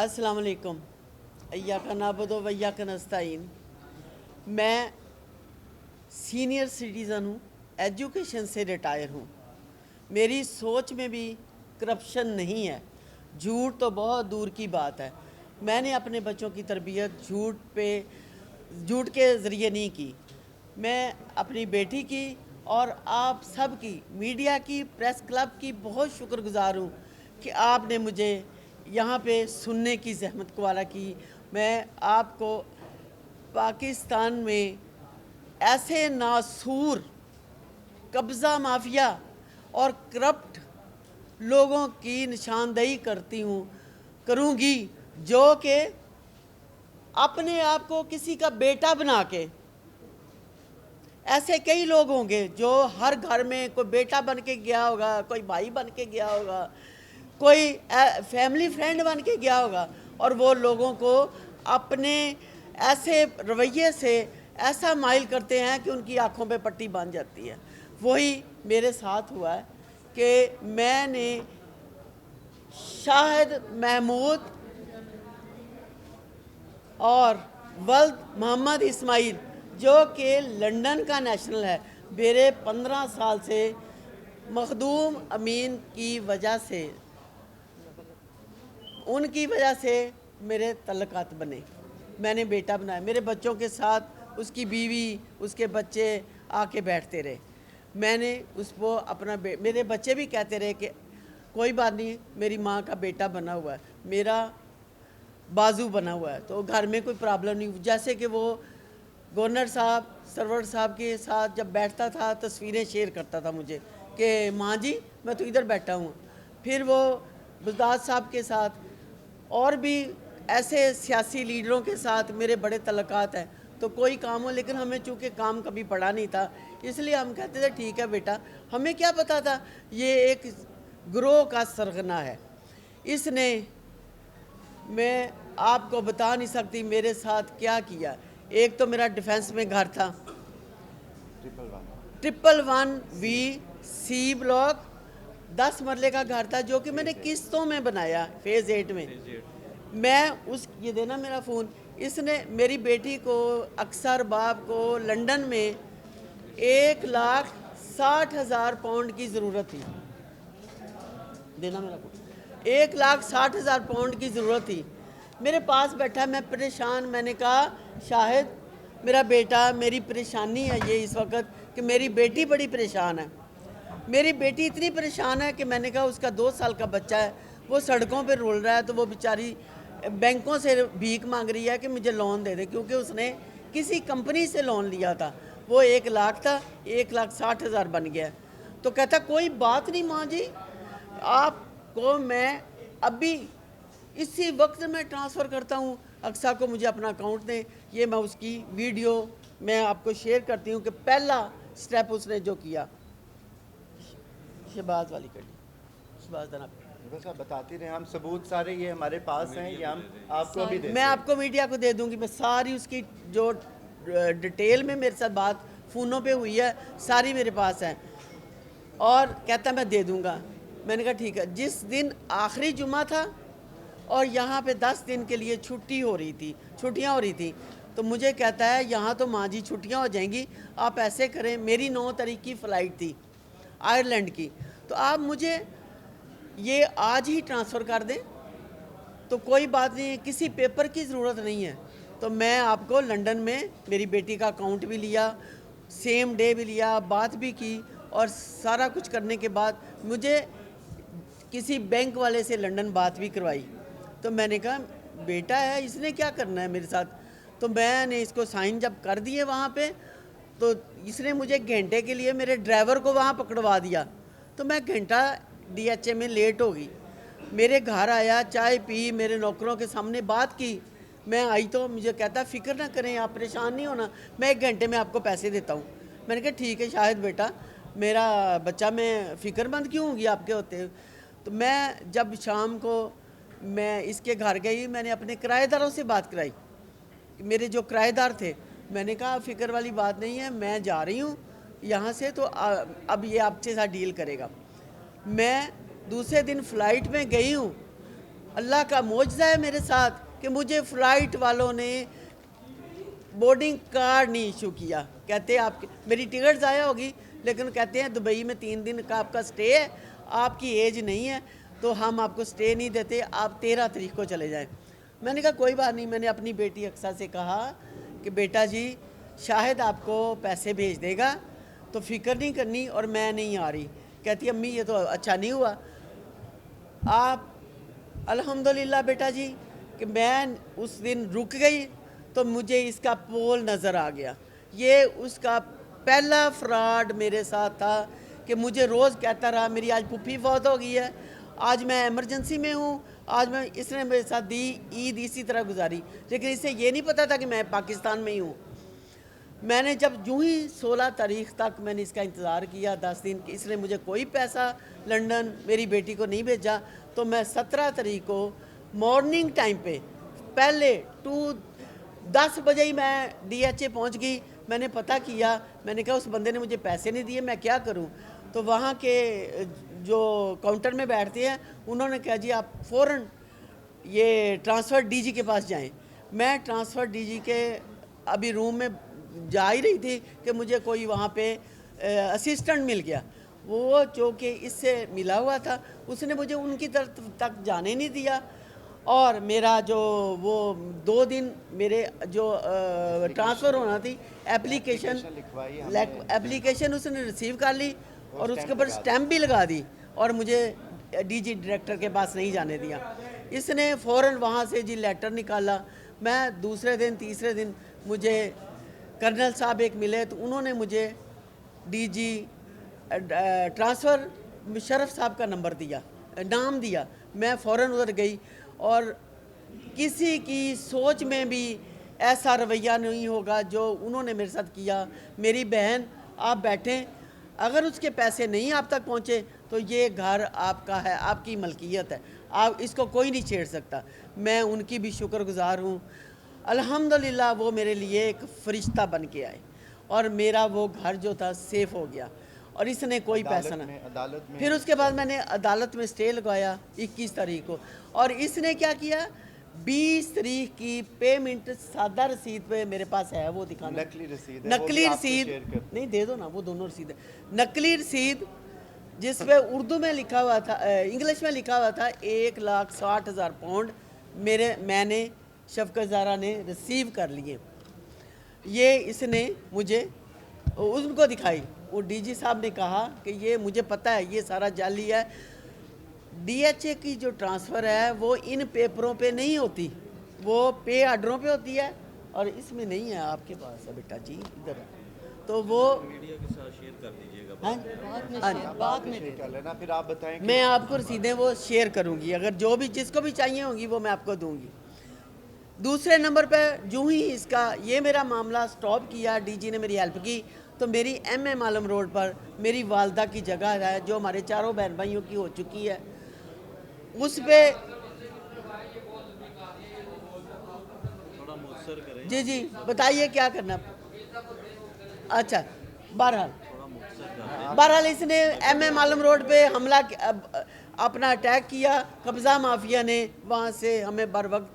अस्सलाम वालेकुम। इय्याका नअबुदु व इय्याका नस्तईन। मैं सीनियर सिटीज़न हूँ, एजुकेशन से रिटायर हूँ। मेरी सोच में भी करप्शन नहीं है। झूठ तो बहुत दूर की बात है। मैंने अपने बच्चों की तरबियत झूठ के ज़रिए नहीं की। मैं अपनी बेटी की और आप सब की, मीडिया की, प्रेस क्लब की बहुत शुक्रगुज़ार हूँ कि आपने मुझे यहाँ पे सुनने की ज़हमत वाला की। मैं आपको पाकिस्तान में ऐसे नासूर, कब्ज़ा माफिया और करप्ट लोगों की निशानदेही करूँगी जो कि अपने आप को किसी का बेटा बना के, ऐसे कई लोग होंगे जो हर घर में कोई बेटा बन के गया होगा, कोई भाई बन के गया होगा, कोई फैमिली फ्रेंड बन के गया होगा, और वो लोगों को अपने ऐसे रवैये से ऐसा माइल करते हैं कि उनकी आंखों पे पट्टी बांध जाती है। वही मेरे साथ हुआ है कि मैंने शाहिद महमूद और वल्द मोहम्मद इस्माइल, जो कि लंदन का नेशनल है, मेरे 15 साल से मखदूम अमीन की वजह से, उनकी वजह से मेरे तल्लुकात बने। मैंने बेटा बनाया, मेरे बच्चों के साथ उसकी बीवी, उसके बच्चे आके बैठते रहे। मैंने उसको मेरे बच्चे भी कहते रहे कि कोई बात नहीं, मेरी माँ का बेटा बना हुआ है, मेरा बाजू बना हुआ है, तो घर में कोई प्रॉब्लम नहीं। जैसे कि वो गवर्नर साहब, सरवर साहब के साथ जब बैठता था, तस्वीरें शेयर करता था मुझे कि माँ जी मैं तो इधर बैठा हूँ। फिर वो बगदाद साहब के साथ और भी ऐसे सियासी लीडरों के साथ मेरे बड़े तल्लुकात हैं। तो कोई काम हो, लेकिन हमें चूँकि काम कभी पड़ा नहीं था, इसलिए हम कहते थे ठीक है बेटा। हमें क्या पता था ये एक ग्रोह का सरगना है। इसने, मैं आपको बता नहीं सकती मेरे साथ क्या किया। एक तो मेरा डिफेंस में घर था, 111 वी ब्लॉक, 10 मरले का घर था, जो कि मैंने किस्तों में बनाया फेज़ 8 में। मैं ये देना मेरा फ़ोन। इसने मेरी बेटी को, अक्सर बाप को, लंदन में 1,60,000 पाउंड की ज़रूरत थी। देना मेरा फ़ोन। 1,60,000 पाउंड की ज़रूरत थी। मेरे पास बैठा, मैं परेशान। मैंने कहा शाहिद मेरा बेटा, मेरी परेशानी है ये इस वक्त कि मेरी बेटी बड़ी परेशान है। मेरी बेटी इतनी परेशान है कि मैंने कहा उसका 2 साल का बच्चा है, वो सड़कों पे रोल रहा है, तो वो बेचारी बैंकों से भीख मांग रही है कि मुझे लोन दे दे, क्योंकि उसने किसी कंपनी से लोन लिया था। वो 1 लाख था, 1,60,000 बन गया। तो कहता कोई बात नहीं माँ जी, आपको मैं अभी इसी वक्त में ट्रांसफ़र करता हूँ, अक्सा को मुझे अपना अकाउंट दें। ये मैं उसकी वीडियो मैं आपको शेयर करती हूँ कि पहला स्टेप उसने जो किया। शहबाज वाली कड़ी, शहबाज दना, बस आप बताते रहे, हम सबूत सारे ये हमारे पास हैं, ये हम आपको भी देते मैं हैं। आपको मीडिया को दे दूंगी। मैं सारी उसकी जो डिटेल में मेरे साथ बात फ़ोनों पे हुई है, सारी मेरे पास है। और कहता मैं दे दूंगा। मैंने कहा ठीक है। जिस दिन आखिरी जुमा था और यहाँ पे 10 दिन के लिए छुट्टियाँ हो रही थी, तो मुझे कहता है यहाँ तो माँ जी छुट्टियाँ हो जाएंगी, आप ऐसे करें, मेरी 9 तारीख की फ़्लाइट थी आयरलैंड की, तो आप मुझे ये आज ही ट्रांसफ़र कर दें। तो कोई बात नहीं, किसी पेपर की ज़रूरत नहीं है। तो मैं आपको लंदन में मेरी बेटी का अकाउंट भी लिया, सेम डे भी लिया, बात भी की, और सारा कुछ करने के बाद मुझे किसी बैंक वाले से लंदन बात भी करवाई। तो मैंने कहा बेटा है, इसने क्या करना है मेरे साथ। तो मैंने इसको साइन जब कर दिए वहाँ पे, तो इसने मुझे घंटे के लिए मेरे ड्राइवर को वहाँ पकड़वा दिया। तो मैं घंटा DHA में लेट हो गई। मेरे घर आया, चाय पी, मेरे नौकरों के सामने बात की। मैं आई तो मुझे कहता फ़िक्र ना करें, आप परेशान नहीं होना, मैं 1 घंटे में आपको पैसे देता हूँ। मैंने कहा ठीक है शाहिद बेटा, मेरा बच्चा, मैं फ़िक्रमंद क्यों होंगी आपके होते। तो मैं जब शाम को मैं इसके घर गई, मैंने अपने किराएदारों से बात कराई, मेरे जो किराएदार थे। मैंने कहा फ़िक्र वाली बात नहीं है, मैं जा रही हूँ यहाँ से, तो अब ये आपके साथ डील करेगा। मैं दूसरे दिन फ़्लाइट में गई हूँ, अल्लाह का मौजज़ा है मेरे साथ कि मुझे फ़्लाइट वालों ने बोर्डिंग कार्ड नहीं इशू किया। कहते हैं आपकी मेरी टिकट ज़ाया होगी, लेकिन कहते हैं दुबई में 3 दिन का आपका स्टे है, आपकी एज नहीं है तो हम आपको स्टे नहीं देते, आप 13 तारीख को चले जाएं। मैंने कहा कोई बात नहीं। मैंने अपनी बेटी अक्सा से कहा कि बेटा जी शाहिद आपको पैसे भेज देगा तो फिक्र नहीं करनी, और मैं नहीं आ रही। कहती अम्मी ये तो अच्छा नहीं हुआ। आप अल्हम्दुलिल्लाह बेटा जी कि मैं उस दिन रुक गई तो मुझे इसका पोल नज़र आ गया। ये उसका पहला फ्रॉड मेरे साथ था कि मुझे रोज़ कहता रहा मेरी आज पुप्पी फौत हो गई है, आज मैं इमरजेंसी में हूँ, आज मैं इसने मेरे साथ दी ईद इसी तरह गुजारी, लेकिन इसे ये नहीं पता था कि मैं पाकिस्तान में ही हूँ। मैंने जब यूं ही 16 तारीख तक मैंने इसका इंतज़ार किया 10 दिन कि इसने मुझे कोई पैसा लंदन मेरी बेटी को नहीं भेजा, तो मैं 17 तारीख को मॉर्निंग टाइम पे पहले 10 बजे ही मैं DHA पहुंच गई। मैंने पता किया, मैंने कहा उस बंदे ने मुझे पैसे नहीं दिए, मैं क्या करूं। तो वहाँ के जो काउंटर में बैठते हैं उन्होंने कहा जी आप फ़ौरन ये ट्रांसफ़र DG के पास जाएं। मैं ट्रांसफ़र DG के अभी रूम में जा ही रही थी कि मुझे कोई वहाँ पे असिस्टेंट मिल गया। वो जो कि इससे मिला हुआ था, उसने मुझे उनकी तरफ तक जाने नहीं दिया, और मेरा जो वो 2 दिन मेरे जो ट्रांसफ़र होना थी एप्लीकेशन उसने रिसीव कर ली और उसके ऊपर स्टैम्प भी लगा दी, और मुझे DG डायरेक्टर के पास नहीं जाने दिया। इसने फ़ौरन वहाँ से जी लेटर निकाला। मैं दूसरे दिन तीसरे दिन मुझे कर्नल साहब एक मिले तो उन्होंने मुझे DG ट्रांसफ़र मुशर्रफ साहब का नंबर दिया, नाम दिया। मैं फ़ौरन उधर गई, और किसी की सोच में भी ऐसा रवैया नहीं होगा जो उन्होंने मेरे साथ किया। मेरी बहन आप बैठें, अगर उसके पैसे नहीं आप तक पहुँचे तो ये घर आपका है, आपकी मलकियत है, आप इसको कोई नहीं छेड़ सकता। मैं उनकी भी शुक्रगुज़ार हूँ। अल्हम्दुलिल्लाह वो मेरे लिए एक फ़रिश्ता बन के आए, और मेरा वो घर जो था सेफ़ हो गया, और इसने कोई पैसा ना। अदालत में फिर उसके बाद मैंने अदालत में स्टे लगवाया 21 तारीख को, और इसने क्या किया 20 तारीख की पेमेंट सादा रसीद पे मेरे पास है, वो दिखाना। नकली रसीद है, नकली वो भी आपको रसीद शेयर कर- नहीं दे दो ना, वो दोनों रसीद है। नकली रसीद जिस पे उर्दू में लिखा हुआ था, इंग्लिश में लिखा हुआ था 1,60,000 पाउंड मैंने शफकत ज़ारा ने रिसीव कर लिए। ये इसने मुझे उनको दिखाई। वो DG साहब ने कहा कि ये मुझे पता है ये सारा जाली है। DHA की जो ट्रांसफ़र है वो इन पेपरों पे नहीं होती, वो पे आर्डरों पे होती है, और इसमें नहीं है, आपके पास है बेटा जी इधर। तो वो मीडिया के साथ शेयर कर दीजिएगा। हाँ बाद में शेयर कर लेना, फिर आप बताएं कि मैं आपको रसीदें वो शेयर करूंगी, अगर जो भी जिसको भी चाहिए होंगी वो मैं आपको दूंगी। दूसरे नंबर पे यूं ही इसका ये मेरा मामला स्टॉप किया, DG ने मेरी हेल्प की, तो मेरी MM आलम रोड पर मेरी वालदा की जगह है जो हमारे चारों बहन भाइयों की हो चुकी है, उस पे थोड़ा मुखसर करें, जी जी बताइए क्या करना। अच्छा बहरहाल थोड़ा मुखसर करें। बहरहाल इसने MM आलम रोड पे हमला अपना अटैक किया। कब्ज़ा माफिया ने वहाँ से हमें बर वक्त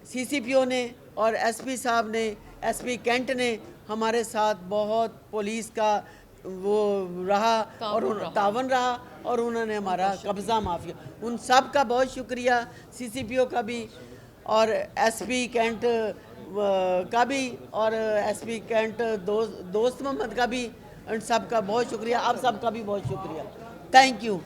CCPO ने और SP साहब ने, SP कैंट ने हमारे साथ बहुत पुलिस का वो रहा और तावन रहा, और उन्होंने हमारा कब्ज़ा माफिया, उन सब का बहुत शुक्रिया, CCPO का भी और SP कैंट का भी, और SP कैंट दोस्त मोहम्मद का भी, उन सब का बहुत शुक्रिया, आप सब का भी बहुत शुक्रिया। Thank you.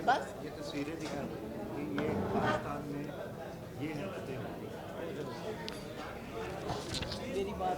बस ये तस्वीरें दिखा कि ये पाकिस्तान में ये हरकतें होती हैं। मेरी बात